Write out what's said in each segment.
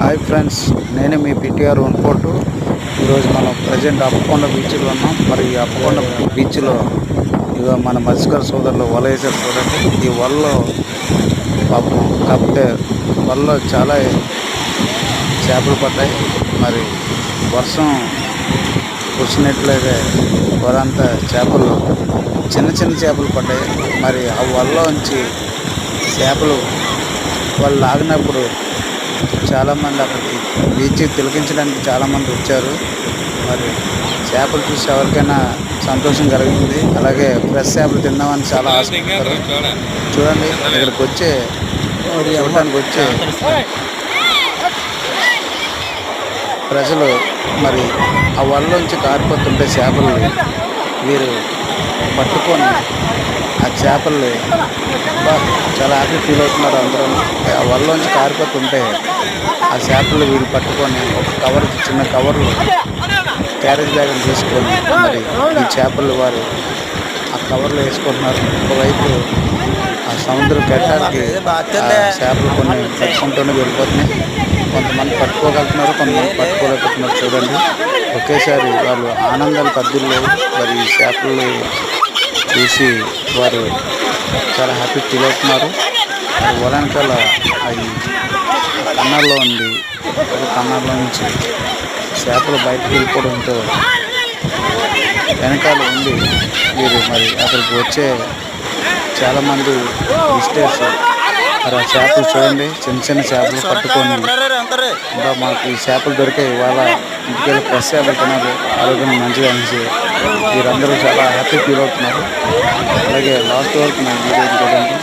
Hi friends, నేను మీ PTR వన్పోర్టు. ఈరోజు మనం ప్రజెంట్ అప్పకొండ బీచ్లో ఉన్నాం. మరి ఈ అప్పకొండ బీచ్లో ఇక మన మత్స్యకార సోదరులు వల వేసారు చూడండి. ఈ వలలో పాపం కాకపోతే వలలో చాలా చేపలు పడ్డాయి. మరి వర్షం కురిసినట్లయితే వరంతా చేపలు చిన్న చిన్న చేపలు పడ్డాయి. మరి ఆ వలలో నుంచి చేపలు వాళ్ళు లాగినప్పుడు చాలామంది అక్కడికి బీచ్ తిలకించడానికి చాలామంది వచ్చారు. మరి చేపలు చూసి ఎవరికైనా సంతోషం కలిగింది. అలాగే ఫ్రెష్ చేపలు తిందామని చాలా ఆశపడతారు. చూడండి, ఇక్కడికి చూడటానికి వచ్చే ప్రజలు మరి ఆ వలలోంచి కారిపోతుంటే చేపలు వీరు పట్టుకొని ఆ చేపల్ని చాలా హ్యాపీ ఫీల్ అవుతున్నారు అందరూ. ఆ వలలోంచి కారిపోతుంటే ఆ చేపలు వీళ్ళు పట్టుకొని ఒక చిన్న కవర్లు క్యారేజ్ బ్యాగ్ని తీసుకొని మరి ఈ చేపలు వారు ఆ కవర్లో వేసుకుంటున్నారు. ఒకవైపు ఆ సముద్ర కెట్టానికి చేపలు కొన్ని పట్టుకుంటూనే వెళ్ళిపోతున్నాయి. కొంతమంది పట్టుకోగలుగుతున్నారు, కొంతమంది పట్టుకోలేకపోతున్నారు. చూడండి, ఒకేసారి వాళ్ళు ఆనందాలు పద్దులు. మరి ఈ చేపలు చూసి వారు చాలా హ్యాపీ ఫీల్ అవుతున్నారు. వలంకల అవి కన్నాల్లో ఉంది. కన్నాల్లో నుంచి చేపలు బయటకు వెళ్ళిపోవడంతో వెనకాల ఉంది వీరు మరి అక్కడికి వచ్చే చాలామంది విజిటర్స్ మరి ఆ చేపలు చూడండి, చిన్న చిన్న చేపలు పట్టుకొని ఇంకా మాకు ఈ చేపలు దొరికాయి, ఇవాళ ఇంటికెళ్ళి ఫ్రెష్ చేపలు తినాలి, ఆరోగ్యం మంచిగా అనేసి వీరందరూ చాలా హ్యాపీ ఫీల్ అవుతున్నారు. అలాగే లాస్ట్ వరకు నా వీడియో చూడండి,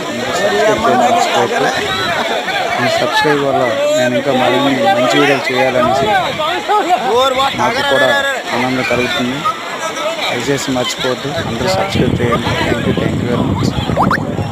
ఈ సబ్స్క్రైబ్ వల్ల నేను ఇంకా మరిన్ని మంచి వీడియోలు చేయాలనేసి నాకు కూడా ఆనందం కలుగుతుంది. దయచేసి మర్చిపోవద్దు, అందరూ సబ్స్క్రైబ్ చేయండి. Thank you very much.